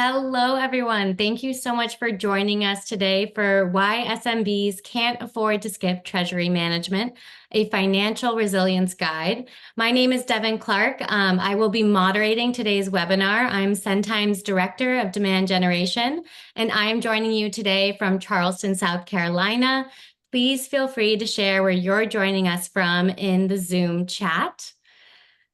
Hello, everyone. Thank you so much for joining us today for Why SMBs Can't Afford to Skip Treasury Management, a financial resilience guide. My name is Devin Clark. I will be moderating today's webinar. I'm Centime's Director of Demand Generation, and I am joining you today from Charleston, South Carolina. Please feel free to share where you're joining us from in the Zoom chat.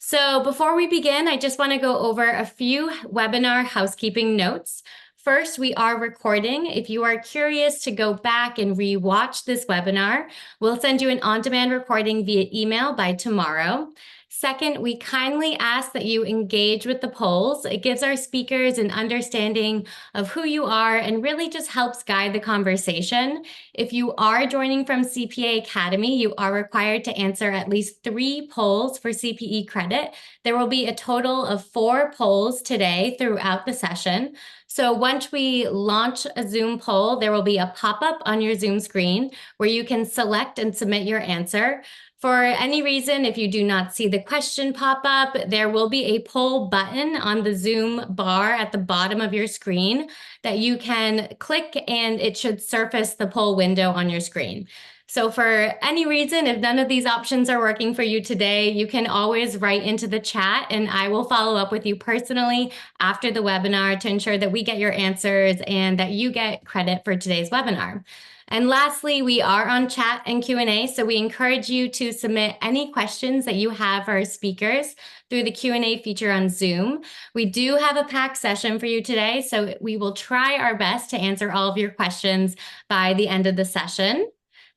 So before we begin, I just want to go over a few webinar housekeeping notes. First, we are recording. If you are curious to go back and re-watch this webinar, we'll send you an on-demand recording via email by tomorrow. Second, we kindly ask that you engage with the polls. It gives our speakers an understanding of who you are and really just helps guide the conversation. If you are joining from CPA Academy, you are required to answer at least 3 polls for CPE credit. There will be a total of 4 polls today throughout the session. So once we launch a Zoom poll, there will be a pop-up on your Zoom screen where you can select and submit your answer. For any reason, if you do not see the question pop up, there will be a poll button on the Zoom bar at the bottom of your screen that you can click, and it should surface the poll window on your screen. So for any reason, if none of these options are working for you today, you can always write into the chat, and I will follow up with you personally after the webinar to ensure that we get your answers and that you get credit for today's webinar. And lastly, we are on chat and Q&A, so we encourage you to submit any questions that you have for our speakers through the Q&A feature on Zoom. We do have a packed session for you today, so we will try our best to answer all of your questions by the end of the session.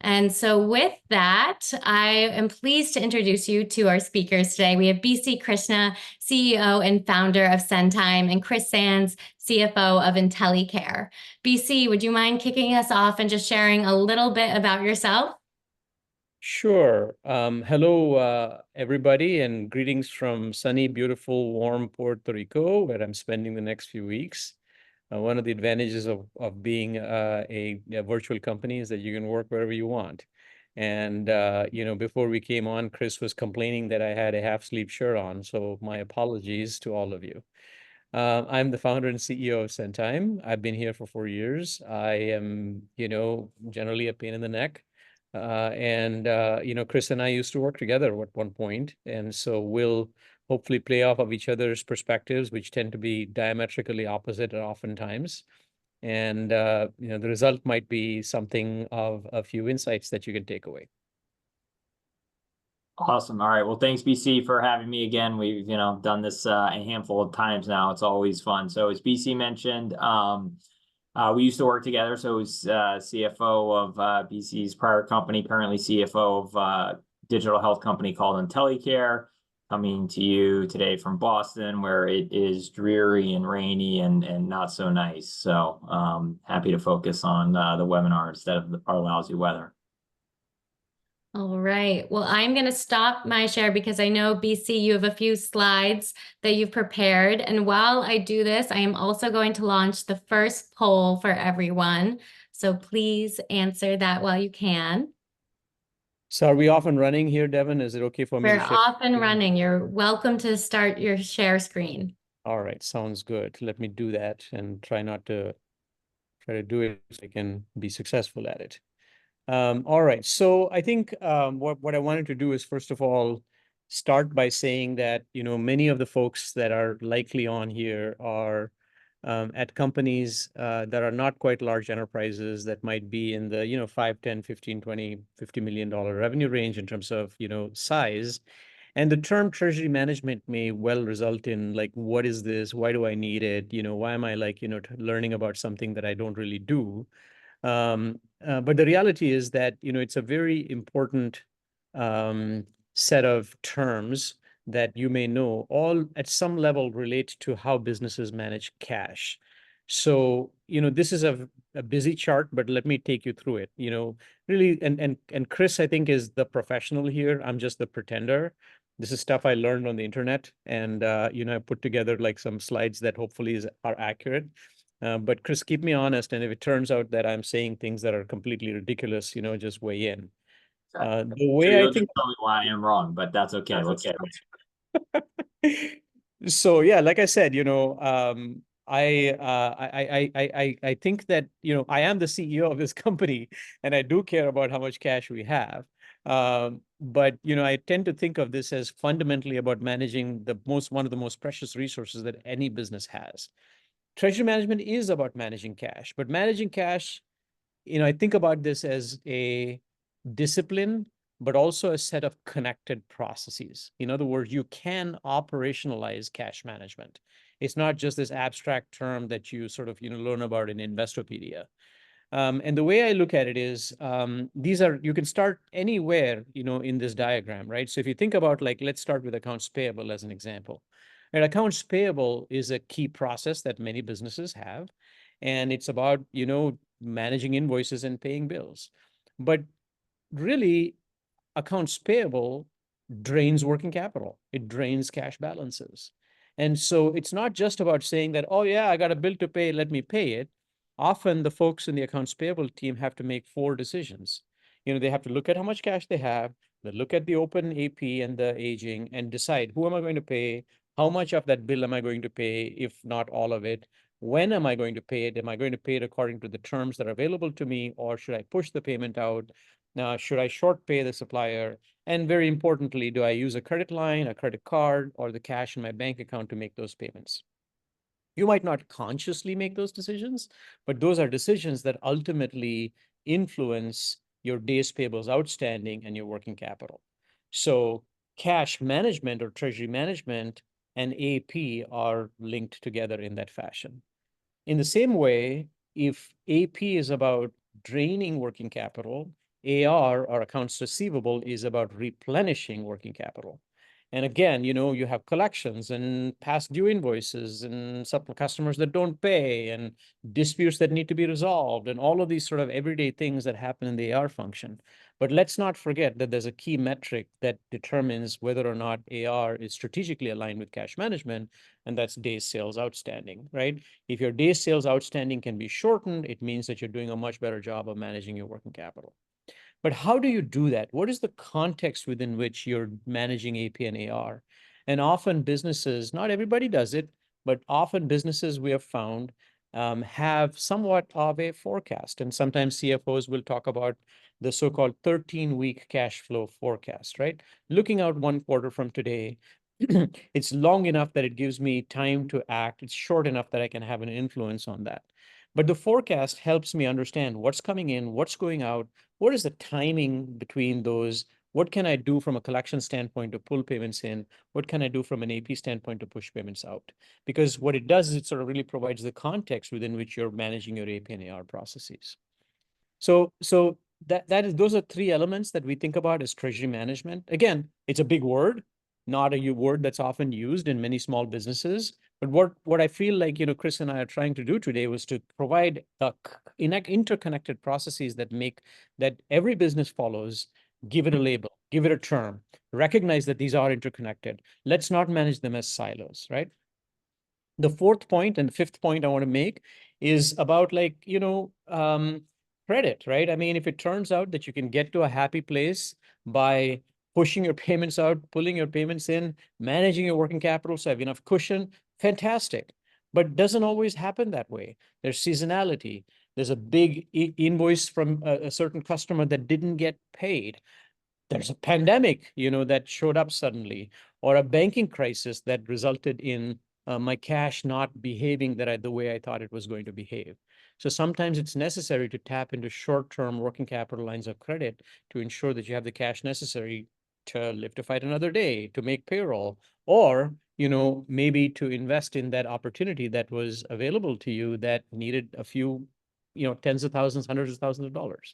And so with that, I am pleased to introduce you to our speakers today. We have BC Krishna, CEO and founder of Centime, and Chris Sands, CFO of IntelliCare. BC, would you mind kicking us off and just sharing a little bit about yourself? Sure. Hello, everybody, and greetings from sunny, beautiful, warm Puerto Rico, where I'm spending the next few weeks. One of the advantages of being a virtual company is that you can work wherever you want. And, before we came on, Chris was complaining that I had a half-sleeve shirt on, so my apologies to all of you. I'm the founder and CEO of Centime. I've been here for 4 years. I am, generally a pain in the neck. Chris and I used to work together at one point, and so we'll hopefully play off of each other's perspectives, which tend to be diametrically opposite oftentimes. And, the result might be something of a few insights that you can take away. Awesome. All right. Well, thanks, BC, for having me again. We've, done this a handful of times now. It's always fun. So as BC mentioned, we used to work together. So I was CFO of BC's prior company, currently CFO of a digital health company called IntelliCare, coming to you today from Boston, where it is dreary and rainy and not so nice. So happy to focus on the webinar instead of our lousy weather. All right. Well, I'm going to stop my share because I know, BC, you have a few slides that you've prepared. And while I do this, I am also going to launch the first poll for everyone. So please answer that while you can. So are we off and running here, Devin? Is it okay for me to share? We're off and running. You're welcome to start your share screen. All right. Sounds good. Let me do that and try to do it so I can be successful at it. All right. So I think what I wanted to do is, first of all, start by saying that, many of the folks that are likely on here are at companies that are not quite large enterprises that might be in the, 5, 10, 15, 20, $50 million revenue range in terms of, size. And the term treasury management may well result in like, what is this? Why do I need it? Why am I learning about something that I don't really do? But the reality is that, it's a very important set of terms that you may know, all at some level relate to how businesses manage cash. So, this is a busy chart, but let me take you through it. Really, and Chris, I think, is the professional here. I'm just the pretender. This is stuff I learned on the internet, and I put together like some slides that hopefully are accurate. But Chris, keep me honest, and if it turns out that I'm saying things that are completely ridiculous, just weigh in. The way I think, tell me why I am wrong, but that's okay. So yeah, like I said, I think that, I am the CEO of this company and I do care about how much cash we have. But, I tend to think of this as fundamentally about managing one of the most precious resources that any business has. Treasury management is about managing cash, but managing cash, I think about this as a discipline, but also a set of connected processes. In other words, you can operationalize cash management. It's not just this abstract term that you sort of, learn about in Investopedia. And the way I look at it is, you can start anywhere, in this diagram, right? So if you think about, like, let's start with accounts payable as an example. And accounts payable is a key process that many businesses have. And it's about, managing invoices and paying bills. But really, accounts payable drains working capital. It drains cash balances. And so it's not just about saying that, oh yeah, I got a bill to pay, let me pay it. Often the folks in the accounts payable team have to make 4 decisions. They have to look at how much cash they have, they look at the open AP and the aging and decide, who am I going to pay? How much of that bill am I going to pay, if not all of it? When am I going to pay it? Am I going to pay it according to the terms that are available to me, or should I push the payment out? Now, should I short pay the supplier? And very importantly, do I use a credit line, a credit card, or the cash in my bank account to make those payments? You might not consciously make those decisions, but those are decisions that ultimately influence your days payables outstanding and your working capital. So cash management or treasury management and AP are linked together in that fashion. In the same way, if AP is about draining working capital, AR or accounts receivable is about replenishing working capital. And again, you have collections and past due invoices and some customers that don't pay and disputes that need to be resolved and all of these sort of everyday things that happen in the AR function. But let's not forget that there's a key metric that determines whether or not AR is strategically aligned with cash management, and that's days sales outstanding, right? If your days sales outstanding can be shortened, it means that you're doing a much better job of managing your working capital. But how do you do that? What is the context within which you're managing AP and AR? And often businesses, not everybody does it, but often businesses we have found have somewhat of a forecast. And sometimes CFOs will talk about the so-called 13-week cash flow forecast, right? Looking out 1 quarter from today, it's long enough that it gives me time to act. It's short enough that I can have an influence on that. But the forecast helps me understand what's coming in, what's going out, what is the timing between those? What can I do from a collection standpoint to pull payments in? What can I do from an AP standpoint to push payments out? Because what it does is it sort of really provides the context within which you're managing your AP and AR processes. So those are 3 elements that we think about as treasury management. Again, it's a big word, not a word that's often used in many small businesses. But what I feel like, Chris and I are trying to do today was to provide interconnected processes that every business follows, give it a label, give it a term, recognize that these are interconnected. Let's not manage them as silos, right? The 4th point and the 5th point I want to make is about credit, right? I mean, if it turns out that you can get to a happy place by pushing your payments out, pulling your payments in, managing your working capital, so have enough cushion, fantastic. But it doesn't always happen that way. There's seasonality. There's a big invoice from a certain customer that didn't get paid. There's a pandemic, that showed up suddenly, or a banking crisis that resulted in my cash not behaving the way I thought it was going to behave. So sometimes it's necessary to tap into short-term working capital lines of credit to ensure that you have the cash necessary to live to fight another day, to make payroll, or, maybe to invest in that opportunity that was available to you that needed a few, tens of thousands, hundreds of thousands of dollars.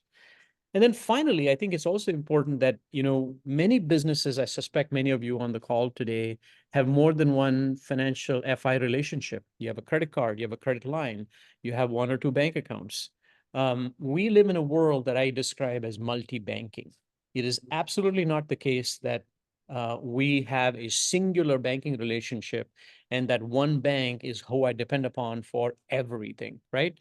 And then finally, I think it's also important that, many businesses, I suspect many of you on the call today, have more than one financial FI relationship. You have a credit card, you have a credit line, you have 1 or 2 bank accounts. We live in a world that I describe as multi-banking. It is absolutely not the case that we have a singular banking relationship and that one bank is who I depend upon for everything, right?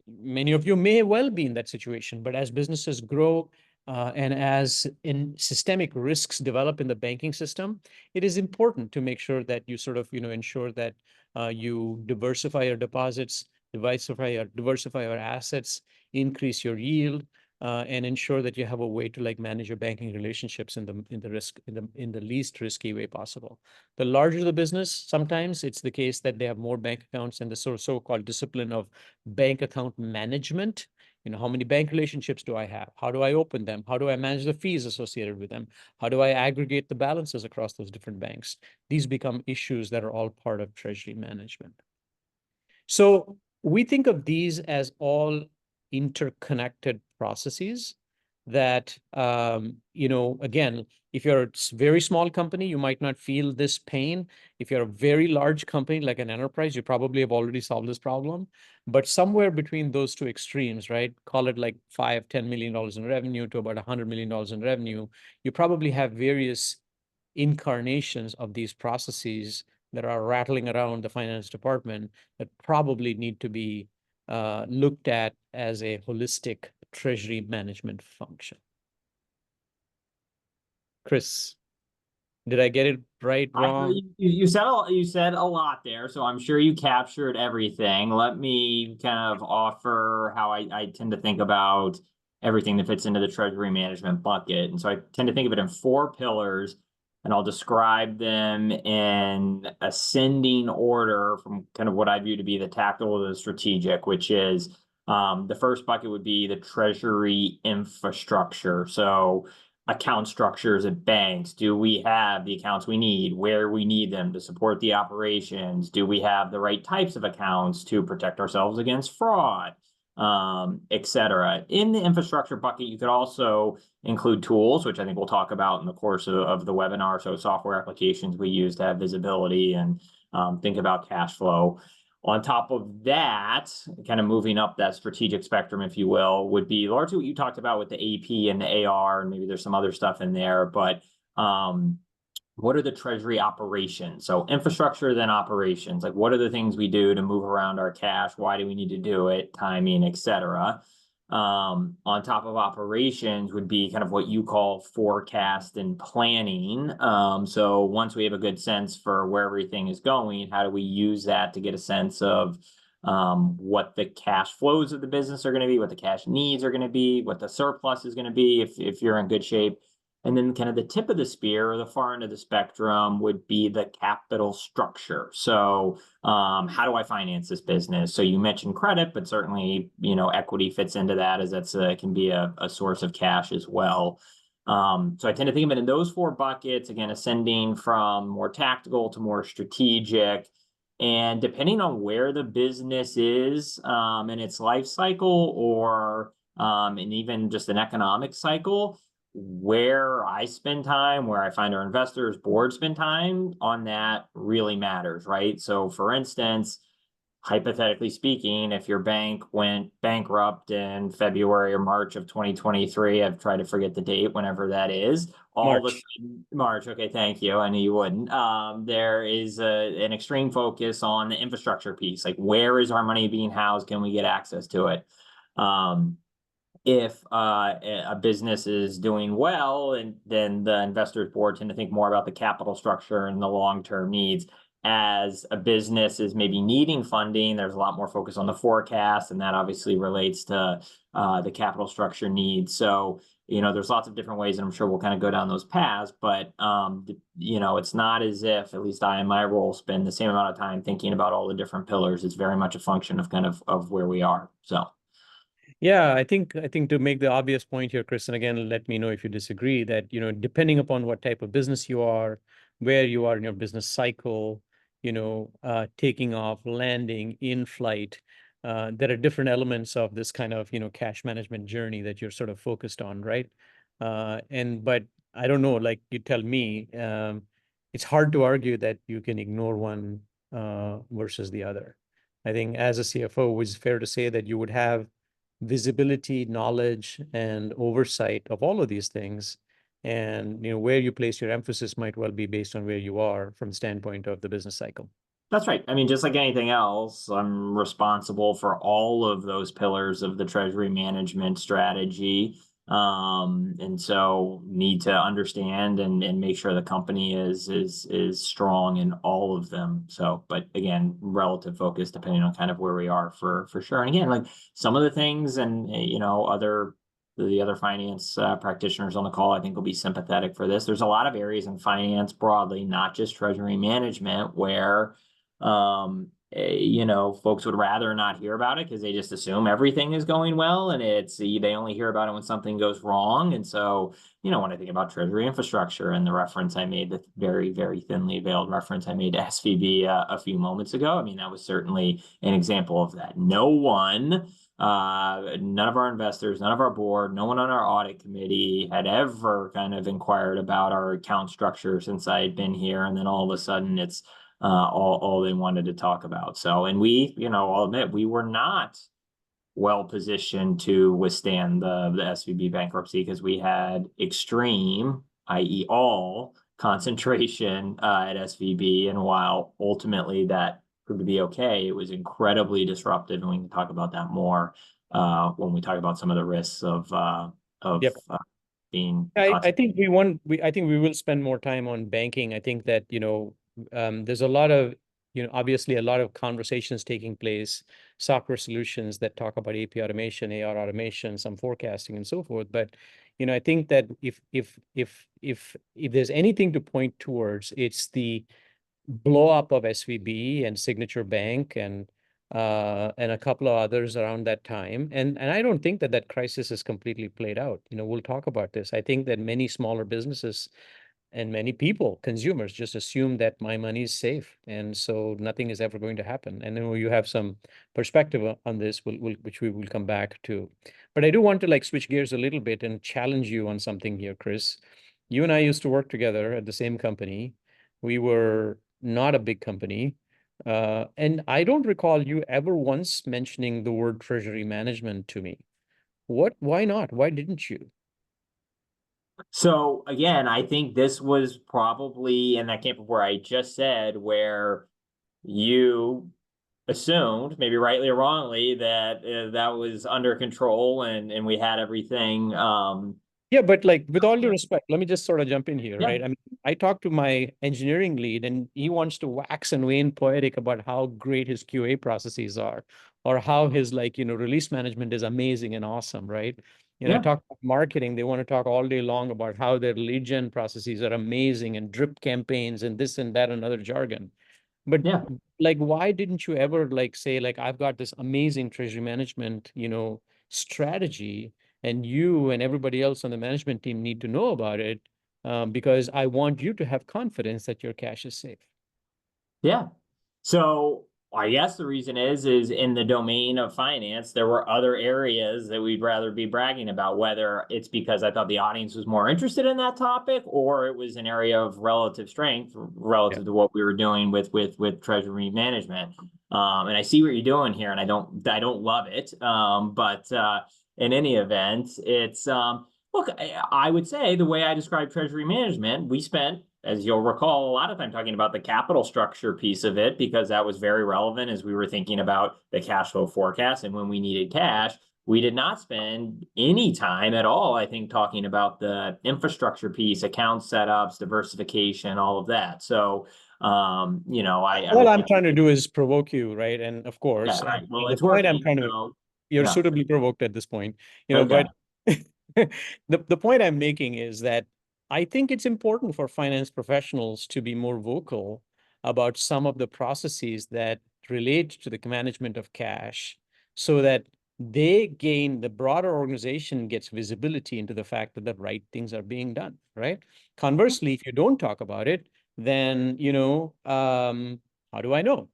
Many of you may well be in that situation, but as businesses grow and as systemic risks develop in the banking system, it is important to make sure that you sort of, ensure that You diversify your deposits, diversify your assets, increase your yield, and ensure that you have a way to like manage your banking relationships in the least risky way possible. The larger the business, sometimes it's the case that they have more bank accounts, and the so-called discipline of bank account management. How many bank relationships do I have? How do I open them? How do I manage the fees associated with them? How do I aggregate the balances across those different banks? These become issues that are all part of treasury management. So we think of these as all interconnected processes that, again, if you're a very small company, you might not feel this pain. If you're a very large company like an enterprise, you probably have already solved this problem. But somewhere between those two extremes, right? Call it like $5-10 million in revenue to about $100 million in revenue. You probably have various incarnations of these processes that are rattling around the finance department that probably need to be looked at as a holistic treasury management function. Chris, did I get it right, wrong? You said a lot there, so I'm sure you captured everything. Let me kind of offer how I tend to think about everything that fits into the treasury management bucket. And so I tend to think of it in 4 pillars, and I'll describe them in ascending order from kind of what I view to be the tactical to the strategic, which is the first bucket would be the treasury infrastructure. So account structures at banks. Do we have the accounts we need, where we need them to support the operations? Do we have the right types of accounts to protect ourselves against fraud, et cetera? In the infrastructure bucket, you could also include tools, which I think we'll talk about in the course of the webinar. So software applications we use to have visibility and think about cash flow. On top of that, kind of moving up that strategic spectrum, if you will, would be largely what you talked about with the AP and the AR, and maybe there's some other stuff in there, but what are the treasury operations? So infrastructure, then operations. Like, what are the things we do to move around our cash? Why do we need to do it? Timing, et cetera. On top of operations would be kind of what you call forecast and planning. So once we have a good sense for where everything is going, how do we use that to get a sense of what the cash flows of the business are going to be, what the cash needs are going to be, what the surplus is going to be if you're in good shape. And then kind of the tip of the spear or the far end of the spectrum would be the capital structure. So how do I finance this business? So you mentioned credit, but certainly, equity fits into that, as that's can be a source of cash as well. So I tend to think of it in those 4 buckets, again, ascending from more tactical to more strategic. And depending on where the business is in its life cycle or and even just an economic cycle, where I spend time, where I find our investors, board spend time on that really matters, right? So for instance, hypothetically speaking, if your bank went bankrupt in February or March of 2023, I've tried to forget the date, whenever that is, March. Okay, thank you. I knew you wouldn't. There is an extreme focus on the infrastructure piece. Like, where is our money being housed? Can we get access to it? If a business is doing well, and then the investors board tend to think more about the capital structure and the long-term needs. As a business is maybe needing funding, there's a lot more focus on the forecast, and that obviously relates to the capital structure needs. So, there's lots of different ways, and I'm sure we'll kind of go down those paths, but, it's not as if, at least I in my role, spend the same amount of time thinking about all the different pillars. It's very much a function of kind of where we are, so. Yeah, I think to make the obvious point here, Chris, and again, let me know if you disagree, that, depending upon what type of business you are, where you are in your business cycle, taking off, landing, in flight, there are different elements of this kind of, cash management journey that you're sort of focused on, right? But I don't know, like you tell me, it's hard to argue that you can ignore one versus the other. I think as a CFO, it's fair to say that you would have visibility, knowledge, and oversight of all of these things. And where you place your emphasis might well be based on where you are from the standpoint of the business cycle. That's right. I mean, just like anything else, I'm responsible for all of those pillars of the treasury management strategy. And so need to understand and make sure the company is strong in all of them. So, but again, relative focus depending on kind of where we are for sure. And again, like some of the things and the other finance practitioners on the call, I think will be sympathetic for this. There's a lot of areas in finance broadly, not just treasury management, where folks would rather not hear about it because they just assume everything is going well, and they only hear about it when something goes wrong. And so, when I think about treasury infrastructure and the reference I made, the very, very thinly veiled reference I made to SVB a few moments ago, I mean, that was certainly an example of that. None of our investors, none of our board, no one on our audit committee had ever kind of inquired about our account structure since I had been here. And then all of a sudden it's all they wanted to talk about. So, and I'll admit, we were not well positioned to withstand the SVB bankruptcy because we had extreme, i.e. all concentration at SVB. And while ultimately that proved to be okay, it was incredibly disruptive. And we can talk about that more when we talk about some of the risks of Yep. being. I think we will spend more time on banking. I think that, there's a lot of, obviously a lot of conversations taking place, software solutions that talk about AP automation, AR automation, some forecasting and so forth. But, I think that if there's anything to point towards, it's the blow up of SVB and Signature Bank and a couple of others around that time. And I don't think that crisis is completely played out. We'll talk about this. I think that many smaller businesses and many people, consumers, just assume that my money is safe, and so nothing is ever going to happen. And then you have some perspective on this, which we will come back to. But I do want to switch gears a little bit and challenge you on something here, Chris. You and I used to work together at the same company. We were not a big company. And I don't recall you ever once mentioning the word treasury management to me. Why not? Why didn't you? So again, I think this was probably in that camp of where I just said, where you assumed, maybe rightly or wrongly, that that was under control and we had everything. Yeah, but with all due respect, let me just sort of jump in here, Yeah. right? I mean, I talked to my engineering lead and he wants to wax and wane poetic about how great his QA processes are, or how his release management is amazing and awesome, right? I talk about marketing, they want to talk all day long about how their lead gen processes are amazing and drip campaigns and this and that and other jargon. But why didn't you ever say I've got this amazing treasury management, strategy, and you and everybody else on the management team need to know about it, because I want you to have confidence that your cash is safe. Yeah. So I guess the reason is in the domain of finance, there were other areas that we'd rather be bragging about, whether it's because I thought the audience was more interested in that topic, or it was an area of relative strength relative to what we were doing with treasury management. And I see what you're doing here, and I don't love it. But in any event, it's look, I would say the way I describe treasury management, we spent, as you'll recall, a lot of time talking about the capital structure piece of it, because that was very relevant as we were thinking about the cash flow forecast. And when we needed cash, we did not spend any time at all, I think, talking about the infrastructure piece, account setups, diversification, all of that. So, all I'm trying to do is provoke you, right? And of course, right. Well, the it's point working, I'm trying to, you're suitably provoked at this point, Okay. but the point I'm making is that I think it's important for finance professionals to be more vocal about some of the processes that relate to the management of cash, so that the broader organization gets visibility into the fact that the right things are being done, right? Conversely, if you don't talk about it, then, how do I know?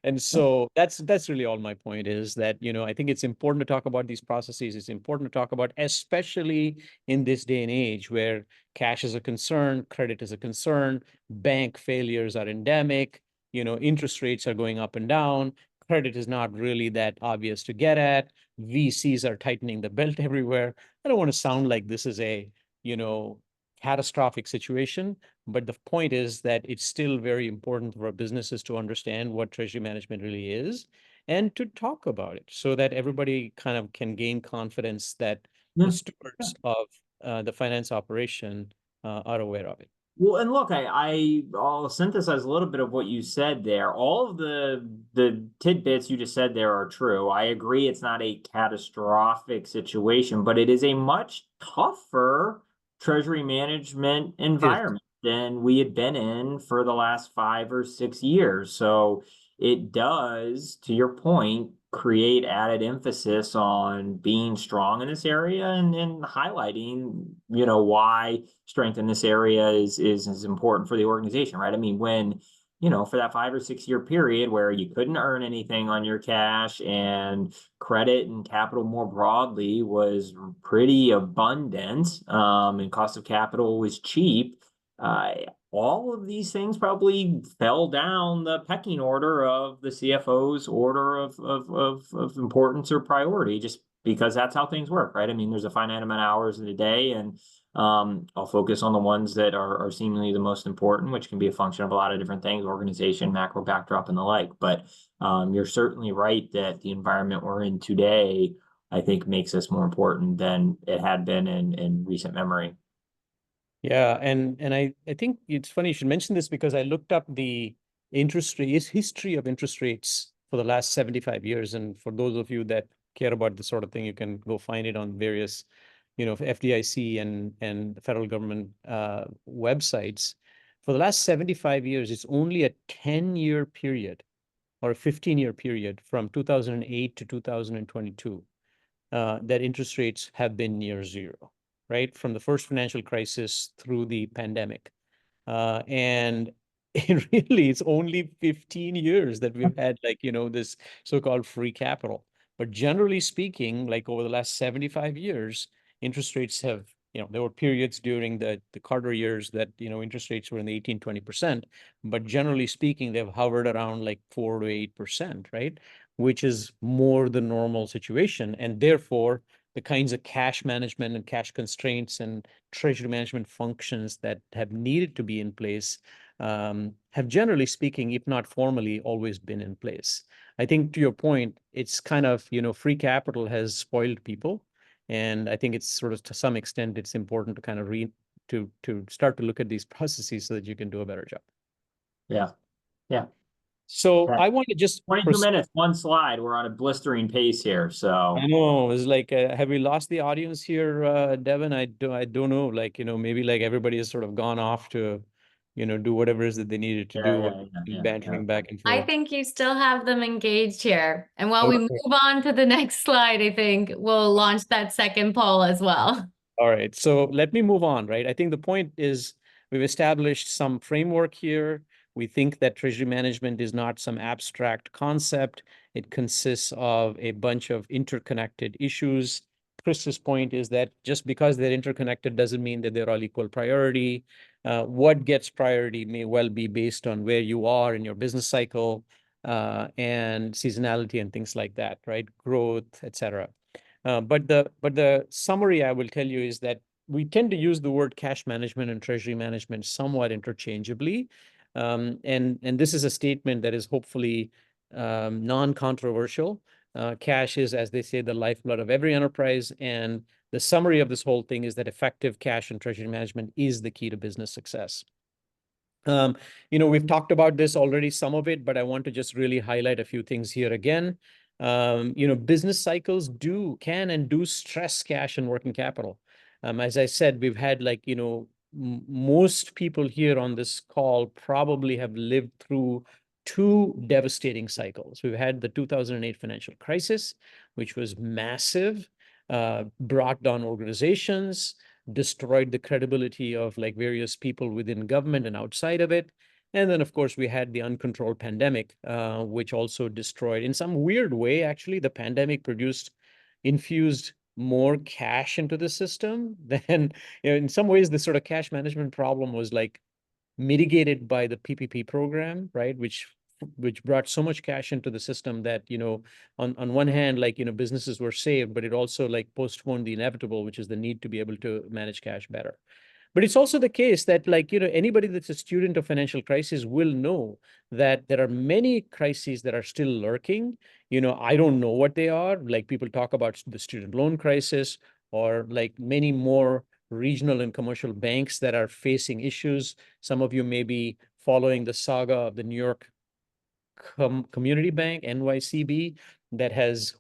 And so that's really all my point is that, I think it's important to talk about these processes. It's important to talk about, especially in this day and age where cash is a concern, credit is a concern, bank failures are endemic, interest rates are going up and down, credit is not really that obvious to get at, VCs are tightening the belt everywhere. I don't want to sound like this is a, catastrophic situation, but the point is that it's still very important for businesses to understand what treasury management really is and to talk about it so that everybody kind of can gain confidence that the stewards of the finance operation are aware of it. Well, and look, I'll synthesize a little bit of what you said there. All of the tidbits you just said there are true. I agree it's not a catastrophic situation, but it is a much tougher treasury management environment than we had been in for the last 5 or 6 years. So it does, to your point, create added emphasis on being strong in this area and highlighting, why strength in this area is important for the organization, right? I mean, when, for that 5 or 6 year period where you couldn't earn anything on your cash and credit and capital more broadly was pretty abundant, and cost of capital was cheap, all of these things probably fell down the pecking order of the CFO's order of importance or priority, just because that's how things work, right? I mean, there's a finite amount of hours in a day, and I'll focus on the ones that are seemingly the most important, which can be a function of a lot of different things, organization, macro backdrop, and the like. But you're certainly right that the environment we're in today, I think, makes us more important than it had been in recent memory. Yeah, and I think it's funny you should mention this because I looked up the history of interest rates for the last 75 years. And for those of you that care about this sort of thing, you can go find it on various, FDIC and the federal government websites. For the last 75 years, it's only a 10-year period or a 15-year period from 2008 to 2022 that interest rates have been near zero, right? From the first financial crisis through the pandemic. And it's only 15 years that we've had this so-called free capital. But generally speaking, like over the last 75 years, interest rates have, there were periods during the Carter years that, interest rates were in the 18-20%. But generally speaking, they've hovered around like 4 to 8%, right? Which is more the normal situation. And therefore, the kinds of cash management and cash constraints and treasury management functions that have needed to be in place have generally speaking, if not formally, always been in place. I think to your point, it's kind of, free capital has spoiled people. And I think it's sort of to some extent, it's important to kind of to start to look at these processes so that you can do a better job. Yeah. Yeah. So Yeah. I want to just 22 minutes, one slide. We're on a blistering pace here. So I know it's like, have we lost the audience here, Devin? I don't know. Like, maybe like everybody has sort of gone off to, do whatever it is that they needed to do, bantering back and I forth. think you still have them engaged here. And while we Okay. move on to the next slide, I think we'll launch that second poll as well. All right. So let me move on, right? I think the point is we've established some framework here. We think that treasury management is not some abstract concept. It consists of a bunch of interconnected issues. Chris's point is that just because they're interconnected doesn't mean that they're all equal priority. What gets priority may well be based on where you are in your business cycle and seasonality and things like that, right? Growth, et cetera. But the summary I will tell you is that we tend to use the word cash management and treasury management somewhat interchangeably. And this is a statement that is hopefully non-controversial. Cash is, as they say, the lifeblood of every enterprise. And the summary of this whole thing is that effective cash and treasury management is the key to business success. We've talked about this already, some of it, but I want to just really highlight a few things here again. Business cycles can and do stress cash and working capital. As I said, we've had most people here on this call probably have lived through two devastating cycles. We've had the 2008 financial crisis, which was massive, brought down organizations, destroyed the credibility of various people within government and outside of it. And then, of course, we had the uncontrolled pandemic, which also destroyed, in some weird way, actually, the pandemic infused more cash into the system than, in some ways, the sort of cash management problem was mitigated by the PPP program, right? Which brought so much cash into the system that, on one hand, businesses were saved, but it also postponed the inevitable, which is the need to be able to manage cash better. But it's also the case that anybody that's a student of financial crisis will know that there are many crises that are still lurking. I don't know what they are. People talk about the student loan crisis or like many more regional and commercial banks that are facing issues. Some of you may be following the saga of the New York Community Bank, NYCB,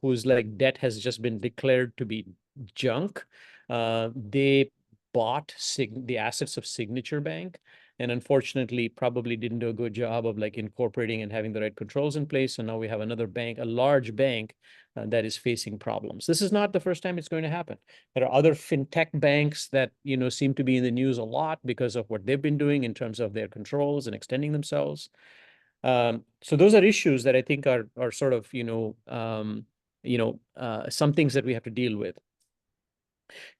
whose like debt has just been declared to be junk. They bought the assets of Signature Bank, and unfortunately probably didn't do a good job of like incorporating and having the right controls in place. So now we have another bank, a large bank, that is facing problems. This is not the first time it's going to happen. There are other fintech banks that, seem to be in the news a lot because of what they've been doing in terms of their controls and extending themselves. So those are issues that I think are sort of, some things that we have to deal with.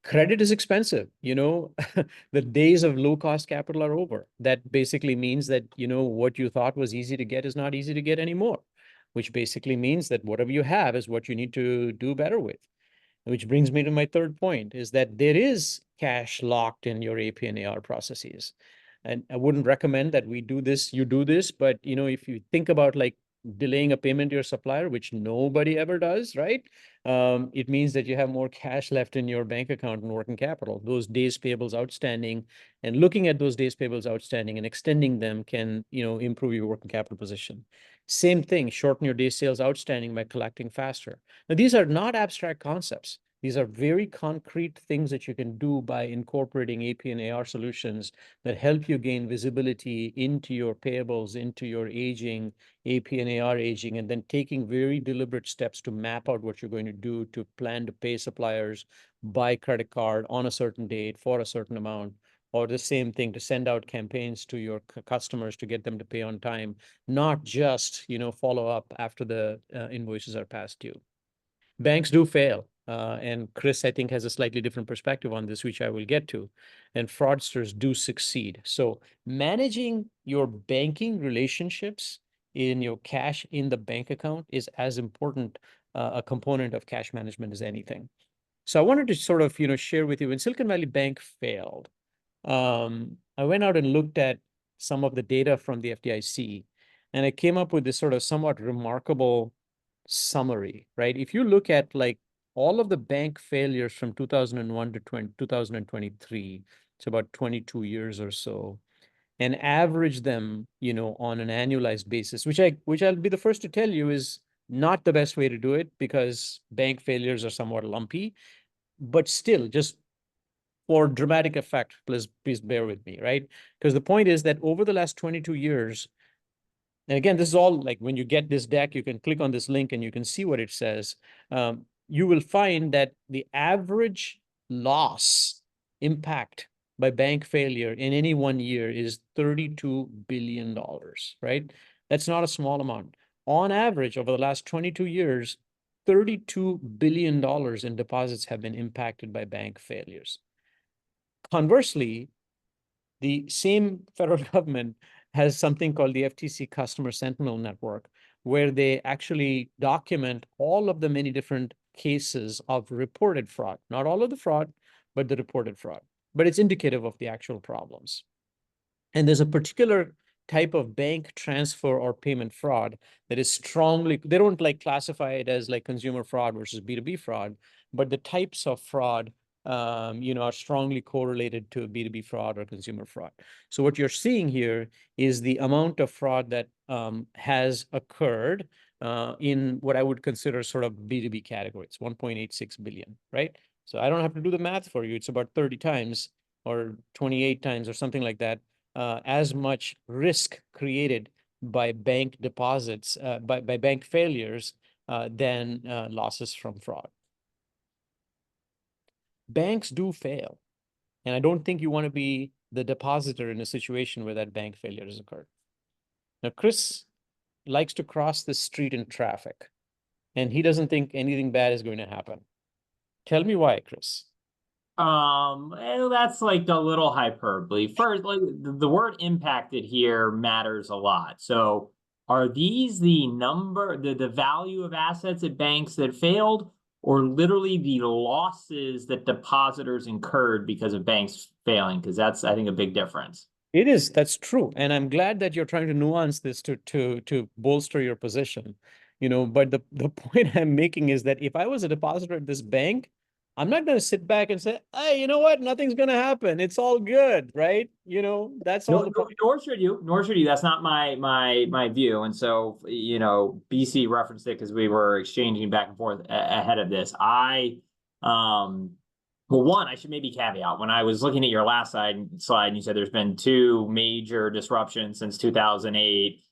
Credit is expensive. The days of low cost capital are over. That basically means that, what you thought was easy to get is not easy to get anymore, which basically means that whatever you have is what you need to do better with. Which brings me to my third point, is that there is cash locked in your AP and AR processes. And I wouldn't recommend that you do this, but if you think about like delaying a payment to your supplier, which nobody ever does, right? It means that you have more cash left in your bank account and working capital. Those days payables outstanding, and looking at those days payables outstanding and extending them can, improve your working capital position. Same thing, shorten your days sales outstanding by collecting faster. Now, these are not abstract concepts. These are very concrete things that you can do by incorporating AP and AR solutions that help you gain visibility into your payables, into your aging, AP and AR aging, and then taking very deliberate steps to map out what you're going to do to plan to pay suppliers by credit card on a certain date for a certain amount, or the same thing to send out campaigns to your customers to get them to pay on time, not just, follow up after the invoices are past due. Banks do fail. And Chris, I think, has a slightly different perspective on this, which I will get to. And fraudsters do succeed. So managing your banking relationships in your cash in the bank account is as important a component of cash management as anything. So I wanted to sort of, share with you, when Silicon Valley Bank failed, I went out and looked at some of the data from the FDIC, and I came up with this sort of somewhat remarkable summary, right? If you look at like all of the bank failures from 2001 to 2023, it's about 22 years or so, and average them, on an annualized basis, which I'll be the first to tell you is not the best way to do it, because bank failures are somewhat lumpy, but still, just for dramatic effect, please bear with me, right? Because the point is that over the last 22 years, and again, this is all like when you get this deck, you can click on this link and you can see what it says. You will find that the average loss impact by bank failure in any 1 year is $32 billion, right? That's not a small amount. On average, over the last 22 years, $32 billion in deposits have been impacted by bank failures. Conversely, the same federal government has something called the FTC Customer Sentinel Network, where they actually document all of the many different cases of reported fraud. Not all of the fraud, but the reported fraud. But it's indicative of the actual problems. And there's a particular type of bank transfer or payment fraud that is strongly, they don't like classify it as like consumer fraud versus B2B fraud, but the types of fraud are strongly correlated to B2B fraud or consumer fraud. So what you're seeing here is the amount of fraud that has occurred in what I would consider sort of B2B categories, 1.86 billion, right? So I don't have to do the math for you. It's about 30 times or 28 times or something like that, as much risk created by bank deposits, by bank failures than losses from fraud. Banks do fail. And I don't think you want to be the depositor in a situation where that bank failure has occurred. Now, Chris likes to cross the street in traffic, and he doesn't think anything bad is going to happen. Tell me why, Chris. That's like a little hyperbole. First, like the word impacted here matters a lot. So are these the value of assets at banks that failed, or literally the losses that depositors incurred because of banks failing? Because that's, I think, a big difference. It is, that's true. And I'm glad that you're trying to nuance this to bolster your position. But the point I'm making is that if I was a depositor at this bank, I'm not going to sit back and say, hey, you know what? Nothing's going to happen. It's all good, right? That's all the point. Nor should you. Nor should you. That's not my view. And so, BC referenced it because we were exchanging back and forth ahead of this. Well, one, I should maybe caveat when I was looking at your last slide, and you said there's been two major disruptions since 2008.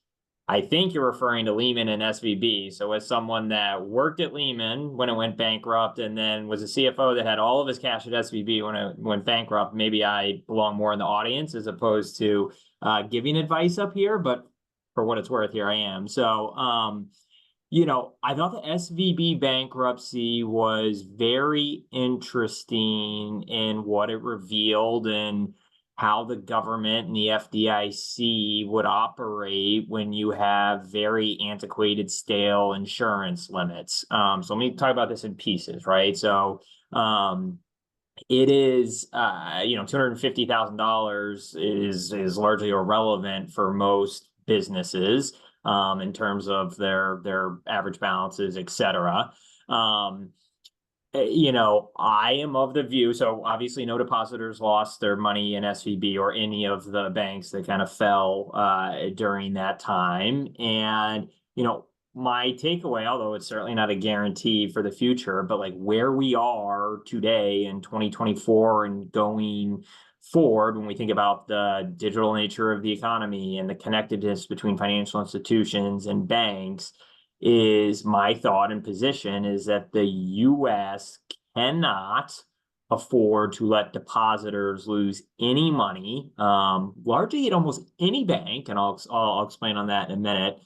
I think you're referring to Lehman and SVB. So as someone that worked at Lehman when it went bankrupt and then was a CFO that had all of his cash at SVB when it went bankrupt, maybe I belong more in the audience as opposed to giving advice up here, but for what it's worth, here I am. So, I thought the SVB bankruptcy was very interesting in what it revealed and how the government and the FDIC would operate when you have very antiquated, stale insurance limits. So let me talk about this in pieces, right? So it is, $250,000 is largely irrelevant for most businesses in terms of their average balances, et cetera. I am of the view, so obviously no depositors lost their money in SVB or any of the banks that kind of fell during that time. And, my takeaway, although it's certainly not a guarantee for the future, but like where we are today in 2024 and going forward, when we think about the digital nature of the economy and the connectedness between financial institutions and banks, is my thought and position is that the U.S. cannot afford to let depositors lose any money, largely at almost any bank, and I'll explain on that in a minute,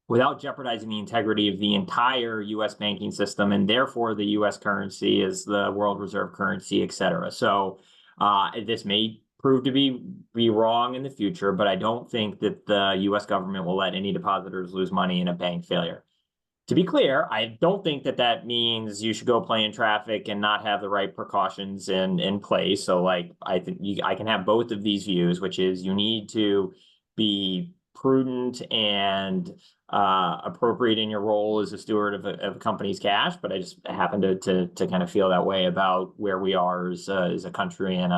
without jeopardizing the integrity of the entire U.S. banking system and therefore the U.S. currency as the world reserve currency, et cetera. So this may prove to be wrong in the future, but I don't think that the U.S. government will let any depositors lose money in a bank failure. To be clear, I don't think that means you should go play in traffic and not have the right precautions in place. So I think I can have both of these views, which is you need to be prudent and appropriate in your role as a steward of a company's cash. But I just happen to kind of feel that way about where we are as a country and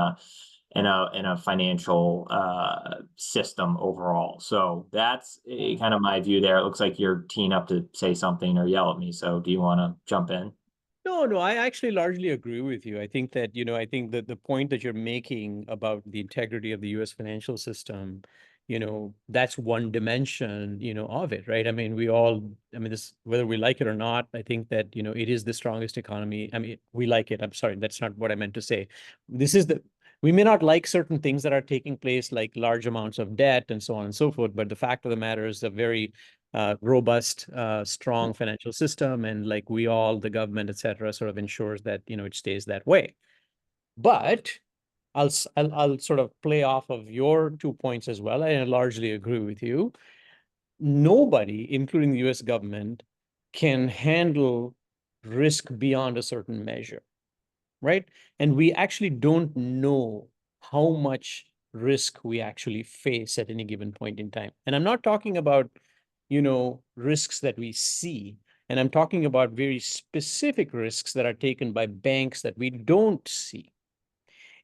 in a financial system overall. So that's kind of my view there. It looks like you're teeing up to say something or yell at me. So do you want to jump in? No, I actually largely agree with you. I think that, I think that the point that you're making about the integrity of the US financial system, that's one dimension, of it, right? I mean, this, whether we like it or not, I think that, it is the strongest economy. I mean, we like it. I'm sorry, that's not what I meant to say. We may not like certain things that are taking place, like large amounts of debt and so on and so forth, but the fact of the matter is a very robust, strong financial system, and like the government, et cetera, sort of ensures that, it stays that way. But I'll sort of play off of your 2 points as well. I largely agree with you. Nobody, including the US government, can handle risk beyond a certain measure, right? And we actually don't know how much risk we actually face at any given point in time. And I'm not talking about, risks that we see. And I'm talking about very specific risks that are taken by banks that we don't see.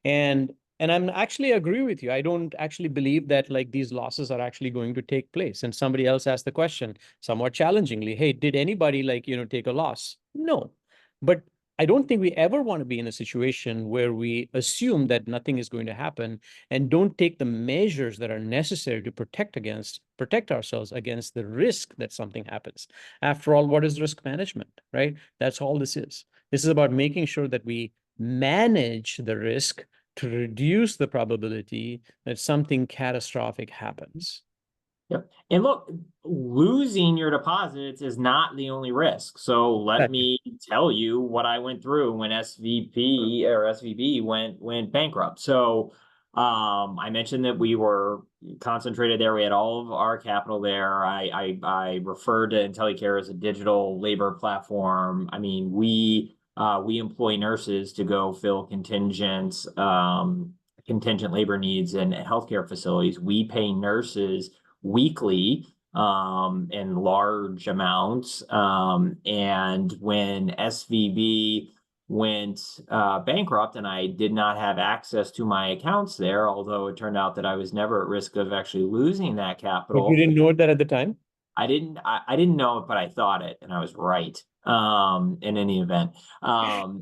And I'm actually agree with you. I don't actually believe that like these losses are actually going to take place. And somebody else asked the question somewhat challengingly, hey, did anybody take a loss? No. But I don't think we ever want to be in a situation where we assume that nothing is going to happen and don't take the measures that are necessary to protect ourselves against the risk that something happens. After all, what is risk management, right? That's all this is. This is about making sure that we manage the risk to reduce the probability that something catastrophic happens. Yep. And look, losing your deposits is not the only risk. So let me tell you what I went through when SVB went bankrupt. So I mentioned that we were concentrated there. We had all of our capital there. I referred to IntelliCare as a digital labor platform. I mean, we employ nurses to go fill contingent labor needs in healthcare facilities. We pay nurses weekly in large amounts. And when SVB went bankrupt, and I did not have access to my accounts there, although it turned out that I was never at risk of actually losing that But capital. you didn't know that at the time? I didn't know it, but I thought it, and I was right. In any event, my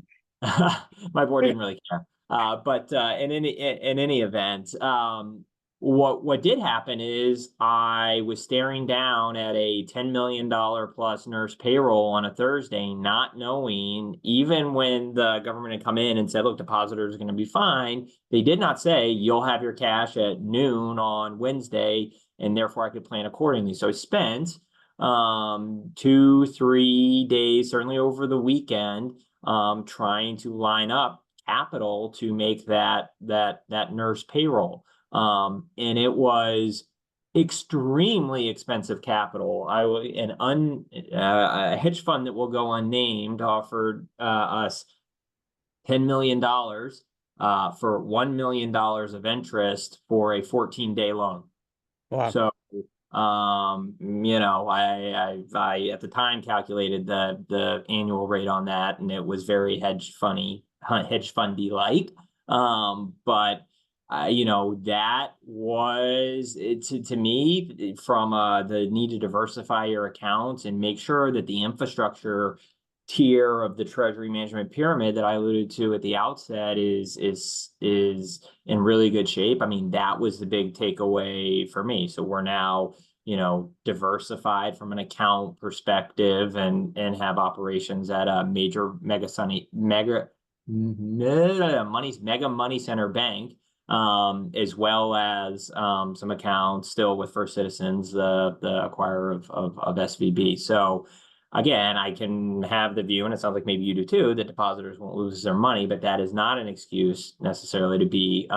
board didn't really care. But in any event, what did happen is I was staring down at a $10 million plus nurse payroll on a Thursday, not knowing, even when the government had come in and said, look, depositors are going to be fine, they did not say you'll have your cash at noon on Wednesday, and therefore I could plan accordingly. So I spent 2-3 days, certainly over the weekend, trying to line up capital to make that nurse payroll. And it was extremely expensive capital. A hedge fund that will go unnamed offered us $10 million for $1 million of interest for a 14-day loan. Wow. So I at the time calculated the annual rate on that, and it was very hedge fundy like. But that was to me, from the need to diversify your accounts and make sure that the infrastructure tier of the treasury management pyramid that I alluded to at the outset is in really good shape. I mean, that was the big takeaway for me. So we're now, diversified from an account perspective, and have operations at a major mega money center bank, as well as some accounts still with First Citizens, the acquirer of SVB. So again, I can have the view, and it sounds like maybe you do too, that depositors won't lose their money, but that is not an excuse necessarily to be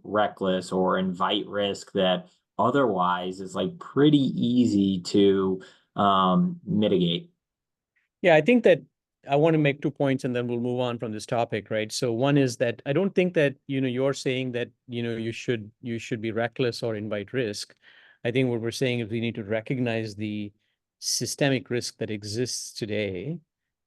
reckless or invite risk that otherwise is like pretty easy to mitigate. Yeah, I think that I want to make 2 points and then we'll move on from this topic, right? So one is that I don't think that, you're saying that, you should be reckless or invite risk. I think what we're saying is we need to recognize the systemic risk that exists today,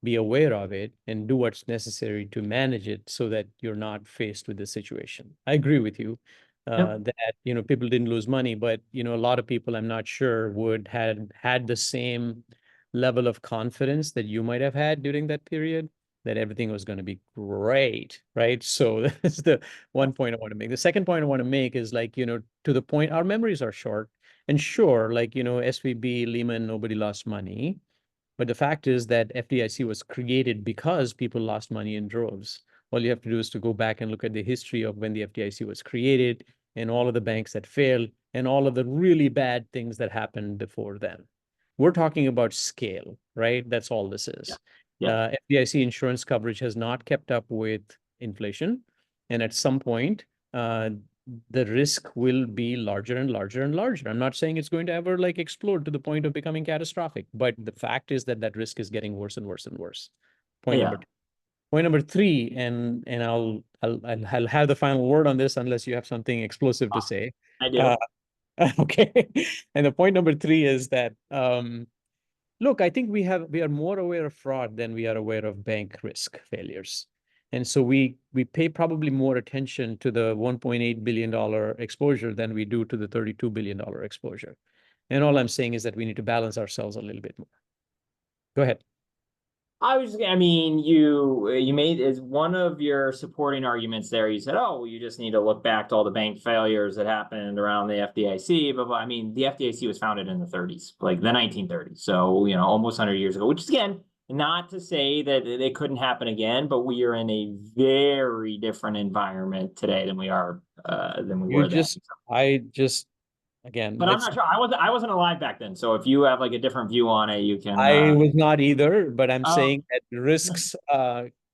be aware of it, and do what's necessary to manage it so that you're not faced with this situation. I agree with you that, people didn't lose money, but, a lot of people, I'm not sure, would have had the same level of confidence that you might have had during that period, that everything was going to be great, right? So that's the one point I want to make. The second point I want to make is to the point, our memories are short. And sure, SVB, Lehman, nobody lost money. But the fact is that FDIC was created because people lost money in droves. All you have to do is to go back and look at the history of when the FDIC was created and all of the banks that failed and all of the really bad things that happened before then. We're talking about scale, right? That's all this is. FDIC insurance coverage has not kept up with inflation. And at some point, the risk will be larger and larger and larger. I'm not saying it's going to ever explode to the point of becoming catastrophic, but the fact is that risk is getting worse and worse and worse. Point number two. Point number three, and I'll have the final word on this unless you have something explosive to say. I do. Okay. And the point number three is that, look, I think we are more aware of fraud than we are aware of bank risk failures. And so we pay probably more attention to the $1.8 billion exposure than we do to the $32 billion exposure. And all I'm saying is that we need to balance ourselves a little bit more. Go ahead. You made as one of your supporting arguments there. You said, "Oh, well, you just need to look back to all the bank failures that happened around the FDIC." But I mean, the FDIC was founded in the 30s, like the 1930s. So almost 100 years ago. Which is, again, not to say that it couldn't happen again, but we are in a very different environment today than we were then. Again, but I'm not sure. I wasn't alive back then. So if you have a different view on it, you can. I was not either, but I'm saying that risks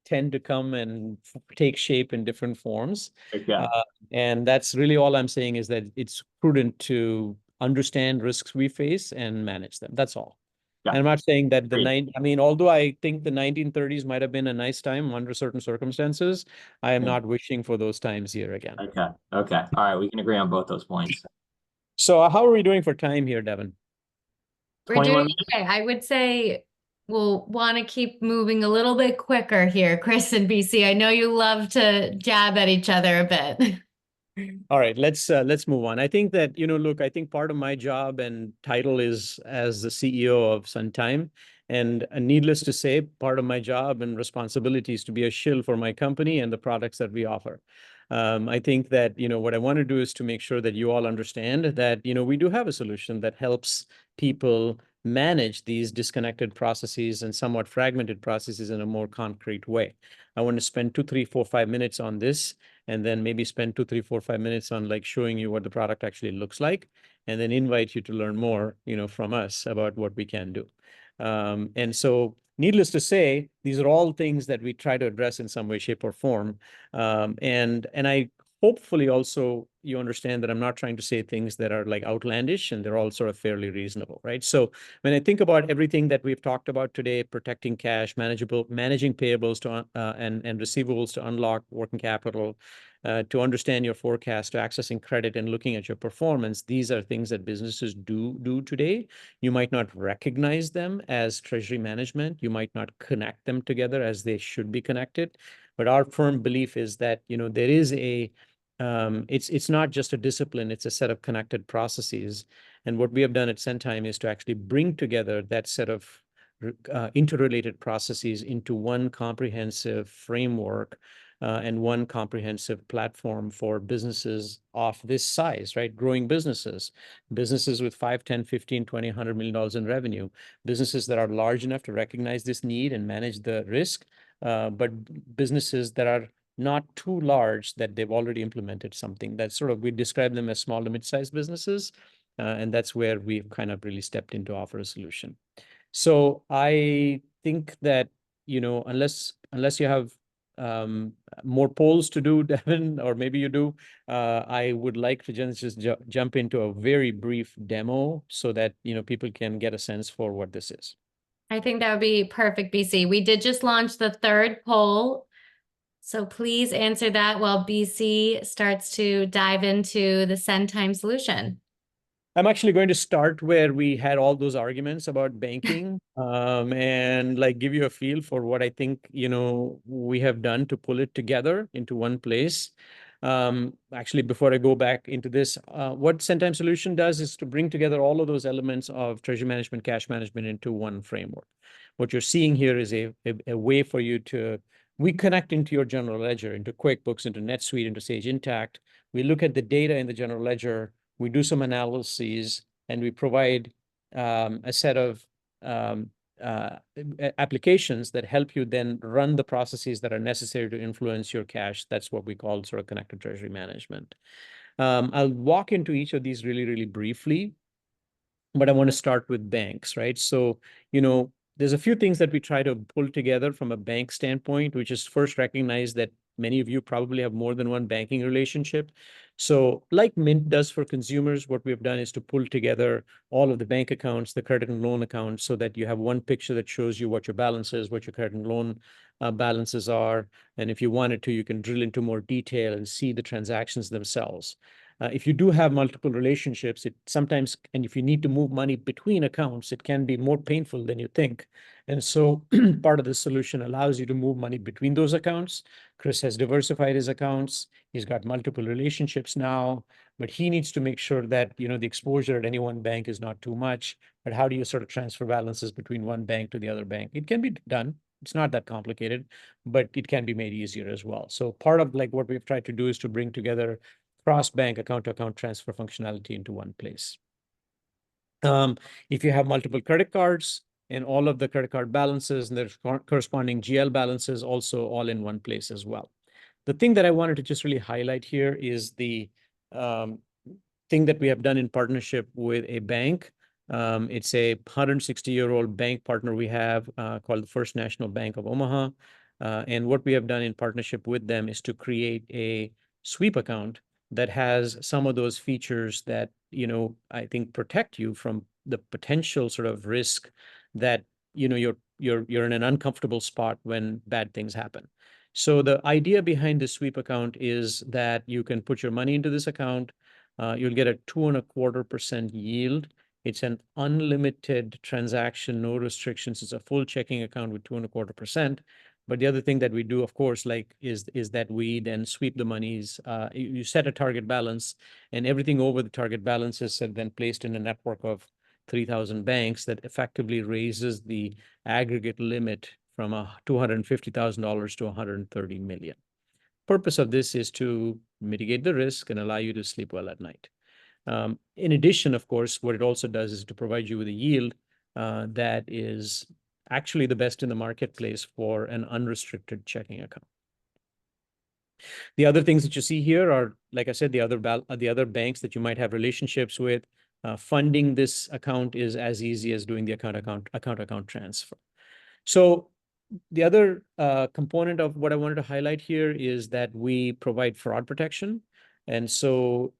tend to come and take shape in different forms. Okay. And that's really all I'm saying, is that it's prudent to understand risks we face and manage them. That's all. Yeah. And I'm not saying that although I think the 1930s might have been a nice time under certain circumstances, I am not wishing for those times here again. Okay. All right. We can agree on both those points. So how are we doing for time here, Devin? We're doing okay. I would say we'll want to keep moving a little bit quicker here, Chris and BC. I know you love to jab at each other a bit. All right, let's move on. I think that, look, I think part of my job and title is as the CEO of Centime. And needless to say, part of my job and responsibility is to be a shill for my company and the products that we offer. I think that, what I want to do is to make sure that you all understand that, we do have a solution that helps people manage these disconnected processes and somewhat fragmented processes in a more concrete way. I want to spend 2, 3, 4, 5 minutes on this, and then maybe spend 2, 3, 4, 5 minutes on like showing you what the product actually looks like, and then invite you to learn more, from us about what we can do. And so needless to say, these are all things that we try to address in some way, shape, or form. And I hopefully also you understand that I'm not trying to say things that are like outlandish, and they're all sort of fairly reasonable, right? So when I think about everything that we've talked about today, protecting cash, managing payables to and receivables to unlock working capital, to understand your forecast, to accessing credit and looking at your performance, these are things that businesses do today. You might not recognize them as treasury management. You might not connect them together as they should be connected. But our firm belief is that, there is it's not just a discipline, it's a set of connected processes. And what we have done at Centime is to actually bring together that set of interrelated processes into one comprehensive framework and one comprehensive platform for businesses of this size, right? Growing businesses with 5, 10, 15, 20, $100 million in revenue, businesses that are large enough to recognize this need and manage the risk, but businesses that are not too large that they've already implemented something. That's sort of, we describe them as small to mid-sized businesses. And that's where we've kind of really stepped in to offer a solution. So I think that, unless you have more polls to do, Devin, or maybe you do, I would like to just jump into a very brief demo so that, people can get a sense for what this is. I think that would be perfect, BC. We did just launch the third poll, so please answer that while BC starts to dive into the Centime solution. I'm actually going to start where we had all those arguments about banking, and like give you a feel for what I think, we have done to pull it together into one place. Actually, before I go back into this, what Centime Solution does is to bring together all of those elements of treasury management, cash management into one framework. What you're seeing here is a way for you to, we connect into your general ledger, into QuickBooks, into NetSuite, into Sage Intacct. We look at the data in the general ledger, we do some analyses, and we provide a set of applications that help you then run the processes that are necessary to influence your cash. That's what we call sort of connected treasury management. I'll walk into each of these really, really briefly, but I want to start with banks, right? So, there's a few things that we try to pull together from a bank standpoint, which is first recognize that many of you probably have more than one banking relationship. So like Mint does for consumers, what we've done is to pull together all of the bank accounts, the credit and loan accounts, so that you have one picture that shows you what your balance is, what your credit and loan balances are. And if you wanted to, you can drill into more detail and see the transactions themselves. If you do have multiple relationships, it sometimes, and if you need to move money between accounts, it can be more painful than you think. And so part of the solution allows you to move money between those accounts. Chris has diversified his accounts. He's got multiple relationships now, but he needs to make sure that, the exposure at any one bank is not too much. But how do you sort of transfer balances between one bank to the other bank? It can be done. It's not that complicated, but it can be made easier as well. So part of like what we've tried to do is to bring together cross-bank account-to-account transfer functionality into one place. If you have multiple credit cards and all of the credit card balances and their corresponding GL balances also all in one place as well. The thing that I wanted to just really highlight here is the thing that we have done in partnership with a bank. It's a 160-year-old bank partner we have called the First National Bank of Omaha. And what we have done in partnership with them is to create a sweep account that has some of those features that, I think protect you from the potential sort of risk that, you're in an uncomfortable spot when bad things happen. So the idea behind the sweep account is that you can put your money into this account. You'll get a 2.25% yield. It's an unlimited transaction, no restrictions. It's a full checking account with 2.25%. But the other thing that we do, of course, like is that we then sweep the monies. You set a target balance, and everything over the target balance is then placed in a network of 3,000 banks that effectively raises the aggregate limit from $250,000 to $130 million. Purpose of this is to mitigate the risk and allow you to sleep well at night. In addition, of course, what it also does is to provide you with a yield that is actually the best in the marketplace for an unrestricted checking account. The other things that you see here are, like I said, the other banks that you might have relationships with. Funding this account is as easy as doing the account transfer. So the other component of what I wanted to highlight here is that we provide fraud protection. And so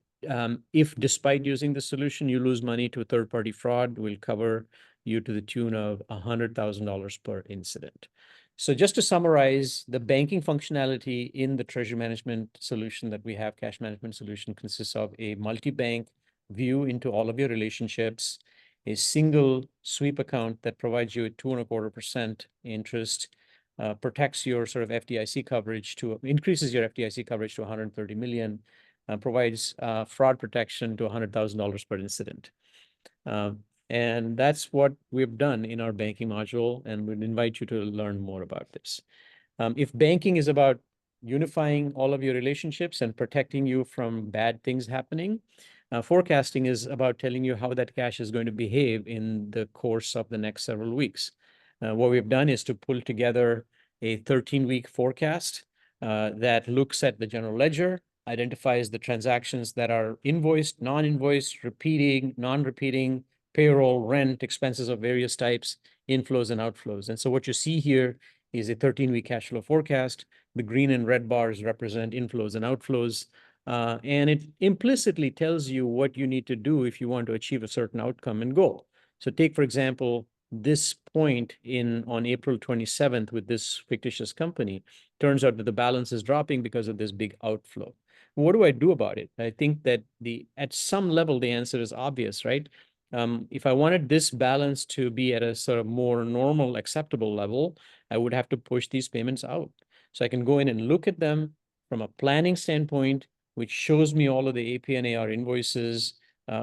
if despite using the solution, you lose money to a third-party fraud, we'll cover you to the tune of $100,000 per incident. So just to summarize, the banking functionality in the treasury management solution that we have, cash management solution, consists of a multi-bank view into all of your relationships, a single sweep account that provides you a 2.25% interest, protects your sort of FDIC coverage increases your FDIC coverage to 130 million, provides fraud protection to $100,000 per incident. And that's what we've done in our banking module, and we'd invite you to learn more about this. If banking is about unifying all of your relationships and protecting you from bad things happening, forecasting is about telling you how that cash is going to behave in the course of the next several weeks. What we've done is to pull together a 13-week forecast that looks at the general ledger, identifies the transactions that are invoiced, non-invoiced, repeating, non-repeating, payroll, rent, expenses of various types, inflows and outflows. And so what you see here is a 13-week cash flow forecast. The green and red bars represent inflows and outflows. And it implicitly tells you what you need to do if you want to achieve a certain outcome and goal. So take, for example, this point on April 27th with this fictitious company. Turns out that the balance is dropping because of this big outflow. What do I do about it? I think that at some level, the answer is obvious, right? If I wanted this balance to be at a sort of more normal, acceptable level, I would have to push these payments out. So I can go in and look at them from a planning standpoint, which shows me all of the AP and AR invoices,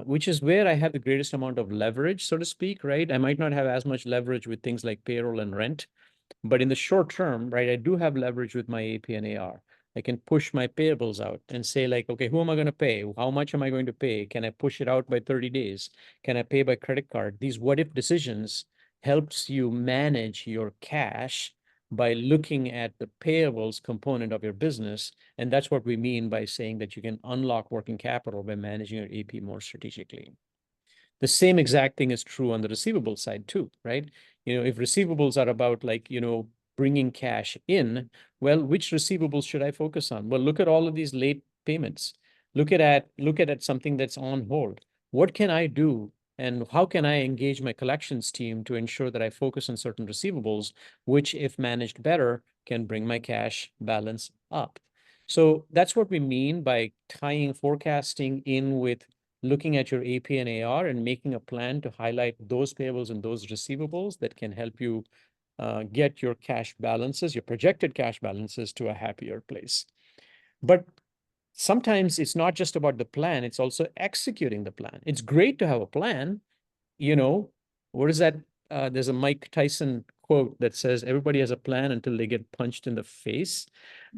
which is where I have the greatest amount of leverage, so to speak, right? I might not have as much leverage with things like payroll and rent, but in the short term, right, I do have leverage with my AP and AR. I can push my payables out and say like, okay, who am I going to pay? How much am I going to pay? Can I push it out by 30 days? Can I pay by credit card? These what-if decisions helps you manage your cash by looking at the payables component of your business. And that's what we mean by saying that you can unlock working capital by managing your AP more strategically. The same exact thing is true on the receivable side too, right? If receivables are about like, bringing cash in, well, which receivables should I focus on? Well, look at all of these late payments. Look at something that's on hold. What can I do? And how can I engage my collections team to ensure that I focus on certain receivables, which, if managed better, can bring my cash balance up? So that's what we mean by tying forecasting in with looking at your AP and AR and making a plan to highlight those payables and those receivables that can help you get your cash balances, your projected cash balances, to a happier place. But sometimes it's not just about the plan, it's also executing the plan. It's great to have a plan. What is that? There's a Mike Tyson quote that says, everybody has a plan until they get punched in the face.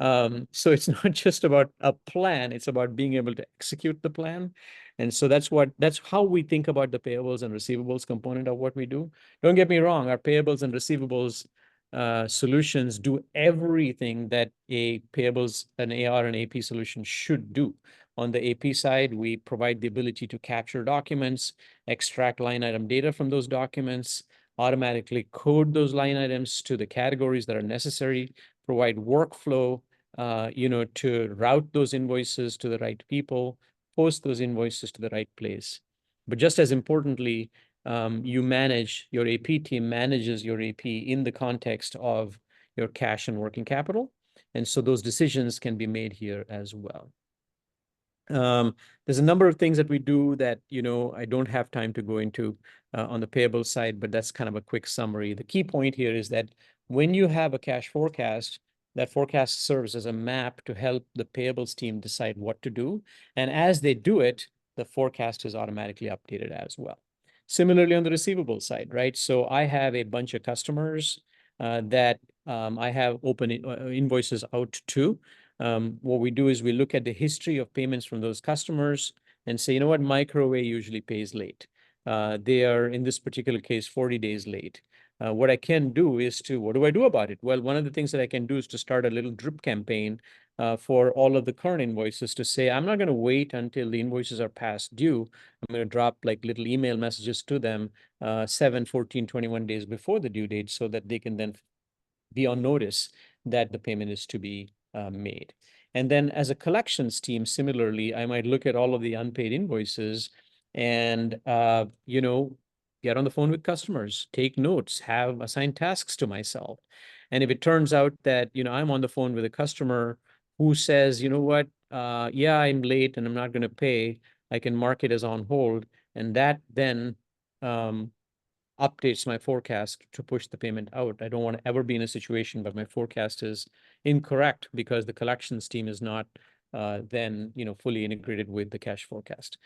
So it's not just about a plan, it's about being able to execute the plan. And so that's how we think about the payables and receivables component of what we do. Don't get me wrong, our payables and receivables solutions do everything that a payables, an AR and AP solution should do. On the AP side, we provide the ability to capture documents, extract line item data from those documents, automatically code those line items to the categories that are necessary, provide workflow, to route those invoices to the right people, post those invoices to the right place. But just as importantly, your AP team manages your AP in the context of your cash and working capital. And so those decisions can be made here as well. There's a number of things that we do that, I don't have time to go into on the payable side, but that's kind of a quick summary. The key point here is that when you have a cash forecast, that forecast serves as a map to help the payables team decide what to do. And as they do it, the forecast is automatically updated as well. Similarly, on the receivable side, right? So I have a bunch of customers that I have open invoices out to. What we do is we look at the history of payments from those customers and say, what, Microwave usually pays late. They are, in this particular case, 40 days late. What I can do is what do I do about it? Well, one of the things that I can do is to start a little drip campaign for all of the current invoices to say, I'm not going to wait until the invoices are past due. I'm going to drop like little email messages to them 7, 14, 21 days before the due date so that they can then be on notice that the payment is to be made. And then as a collections team, similarly, I might look at all of the unpaid invoices and, get on the phone with customers, take notes, have assigned tasks to myself. And if it turns out that, I'm on the phone with a customer who says, what, yeah, I'm late and I'm not going to pay, I can mark it as on hold. And that then updates my forecast to push the payment out. I don't want to ever be in a situation where my forecast is incorrect because the collections team is not then fully integrated with the cash forecast.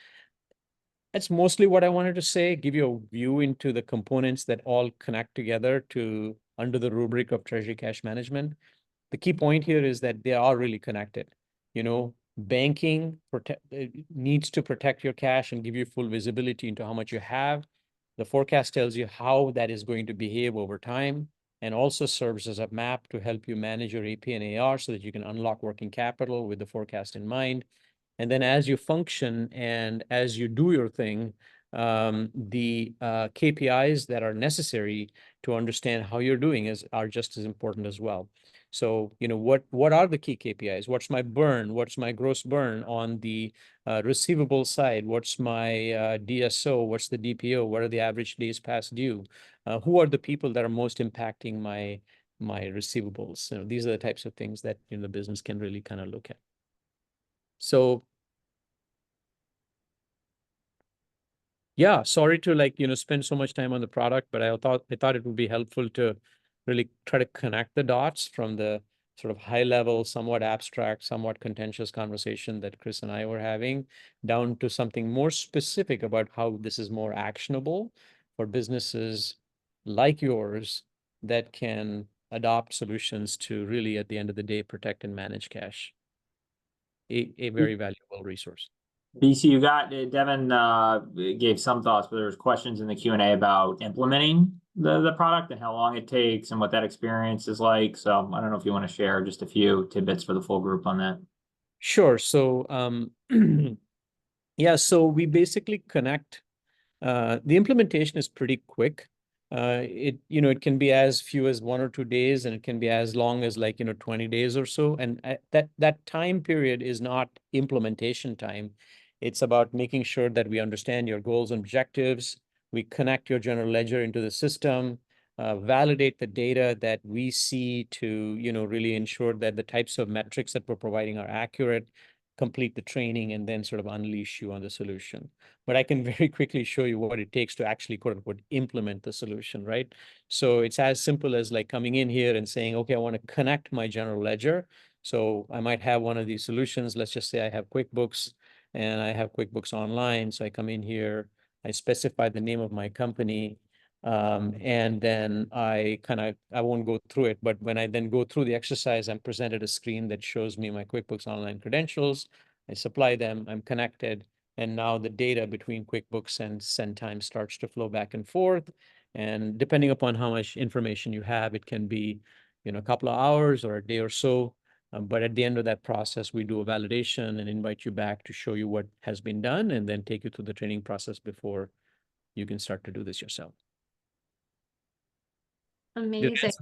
That's mostly what I wanted to say, give you a view into the components that all connect together to under the rubric of treasury cash management. The key point here is that they are really connected. Banking needs to protect your cash and give you full visibility into how much you have. The forecast tells you how that is going to behave over time and also serves as a map to help you manage your AP and AR so that you can unlock working capital with the forecast in mind. And then as you function and as you do your thing, the KPIs that are necessary to understand how you're doing are just as important as well. So, what are the key KPIs? What's my burn? What's my gross burn on the receivable side? What's my DSO? What's the DPO? What are the average days past due? Who are the people that are most impacting my receivables? These are the types of things that the business can really kind of look at. So yeah, sorry to spend so much time on the product, but I thought it would be helpful to really try to connect the dots from the sort of high level, somewhat abstract, somewhat contentious conversation that Chris and I were having down to something more specific about how this is more actionable for businesses like yours that can adopt solutions to really, at the end of the day, protect and manage cash. A very valuable resource. BC, you got Devin gave some thoughts, but there's questions in the Q&A about implementing the product and how long it takes and what that experience is like. So I don't know if you want to share just a few tidbits for the full group on that. Sure. So yeah, so we basically connect. The implementation is pretty quick. It can be as few as 1 or 2 days, and it can be as long as 20 days or so. And that time period is not implementation time. It's about making sure that we understand your goals and objectives. We connect your general ledger into the system, validate the data that we see to, really ensure that the types of metrics that we're providing are accurate, complete the training, and then sort of unleash you on the solution. But I can very quickly show you what it takes to actually, quote unquote, implement the solution, right? So it's as simple as coming in here and saying, okay, I want to connect my general ledger. So I might have one of these solutions. Let's just say I have QuickBooks and I have QuickBooks Online. So I come in here, I specify the name of my company, and then I won't go through it, but when I then go through the exercise, I'm presented a screen that shows me my QuickBooks Online credentials. I supply them, I'm connected, and now the data between QuickBooks and Centime starts to flow back and forth. And depending upon how much information you have, it can be, a couple of hours or a day or so. But at the end of that process, we do a validation and invite you back to show you what has been done and then take you through the training process before you can start to do this yourself. Amazing.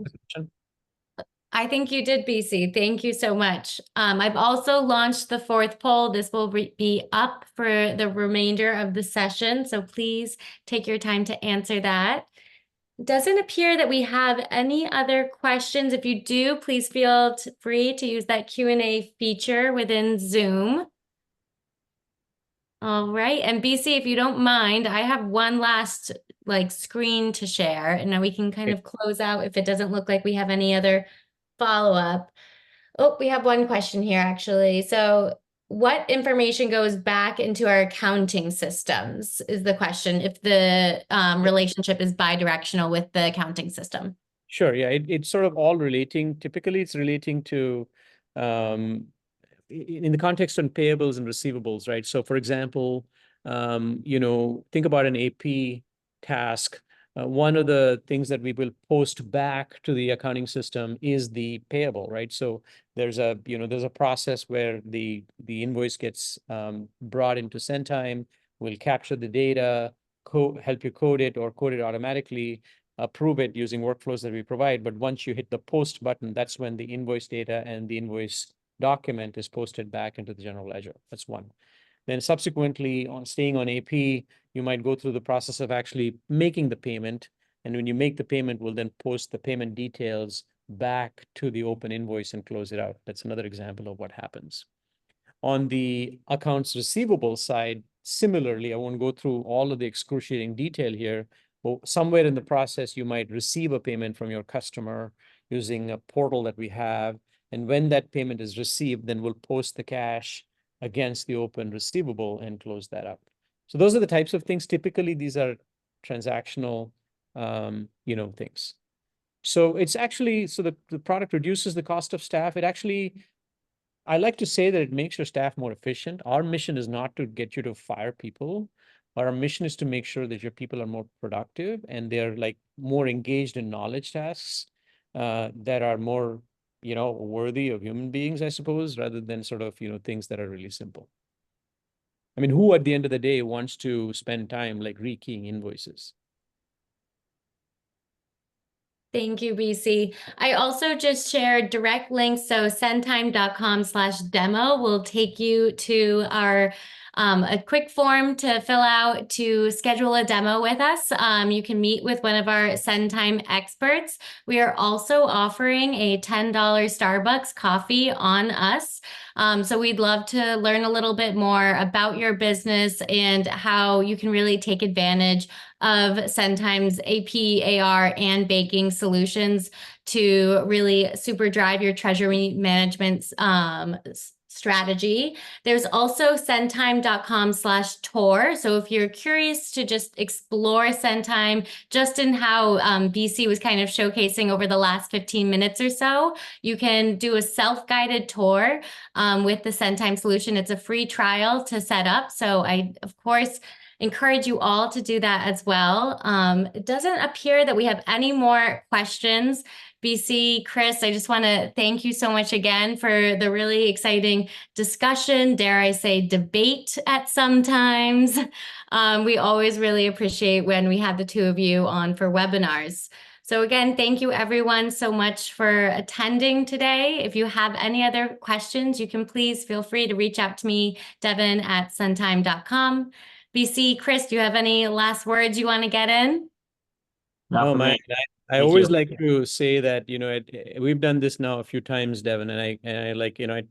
I think you did, BC. Thank you so much. I've also launched the 4th poll. This will be up for the remainder of the session, so please take your time to answer that. Doesn't appear that we have any other questions. If you do, please feel free to use that Q&A feature within Zoom. All right. And BC, if you don't mind, I have one last screen to share, and then we can kind Okay. of close out if it doesn't look like we have any other follow-up. Oh, we have one question here actually. So, what information goes back into our accounting systems is the question, if the relationship is bidirectional with the accounting system. Sure. Yeah. It's sort of all relating. Typically, it's relating to um, in the context on payables and receivables, right? So, for example, think about an AP task. One of the things that we will post back to the accounting system is the payable, right? So there's a process where the invoice gets brought into Centime. We'll capture the data, help you code it or code it automatically, approve it using workflows that we provide. But once you hit the post button, that's when the invoice data and the invoice document is posted back into the general ledger. That's one. Then subsequently, on staying on AP, you might go through the process of actually making the payment. And when you make the payment, we'll then post the payment details back to the open invoice and close it out. That's another example of what happens. On the accounts receivable side, similarly, I won't go through all of the excruciating detail here, but somewhere in the process, you might receive a payment from your customer using a portal that we have. And when that payment is received, then we'll post the cash against the open receivable and close that up. So those are the types of things. Typically, these are transactional, things. So it's actually, so the product reduces the cost of staff. It actually, I like to say that it makes your staff more efficient. Our mission is not to get you to fire people. Our mission is to make sure that your people are more productive and they're more engaged in knowledge tasks that are more, worthy of human beings, I suppose, rather than sort of, things that are really simple. I mean, who at the end of the day wants to spend time rekeying invoices? Thank you, BC. I also just shared direct links. So centime.com/demo will take you to our a quick form to fill out to schedule a demo with us. You can meet with one of our Centime experts. We are also offering a $10 Starbucks coffee on us. So we'd love to learn a little bit more about your business and how you can really take advantage of Centime's AP, AR, and banking solutions to really super drive your treasury management strategy. There's also centime.com/tour. So if you're curious to just explore Centime, just in how BC was kind of showcasing over the last 15 minutes or so, you can do a self-guided tour with the Centime solution. It's a free trial to set up. So I, of course, encourage you all to do that as well. It doesn't appear that we have any more questions. BC, Chris, I just want to thank you so much again for the really exciting discussion, dare I say debate at some times. We always really appreciate when we have the two of you on for webinars. So again, thank you everyone so much for attending today. If you have any other questions, you can please feel free to reach out to me, devin@centime.com. BC, Chris, do you have any last words you want to get in? Not for me. I Thank always you. like to say that, we've done this now a few times, Devin, and I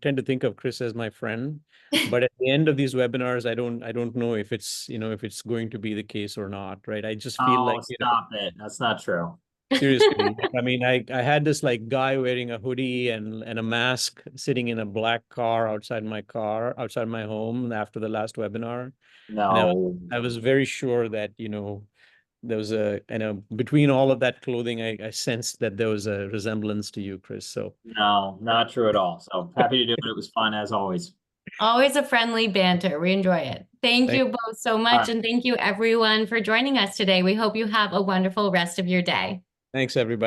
tend to think of Chris as my friend, but at the end of these webinars, I don't know if it's, if it's going to be the case or not, right? I just feel Oh, stop it. That's not true. seriously, I mean, I had this guy wearing a hoodie and a mask sitting in a black car outside my home after the last webinar. No. And I was very sure that, there was between all of that clothing, I sensed that there was a resemblance to you, Chris. So No, not true at all. So happy to do it. It was fun as always. Always a friendly banter. We enjoy it. Thank you both so much. And thank you everyone for joining us today. We hope you have a wonderful rest of your day. Thanks, everybody.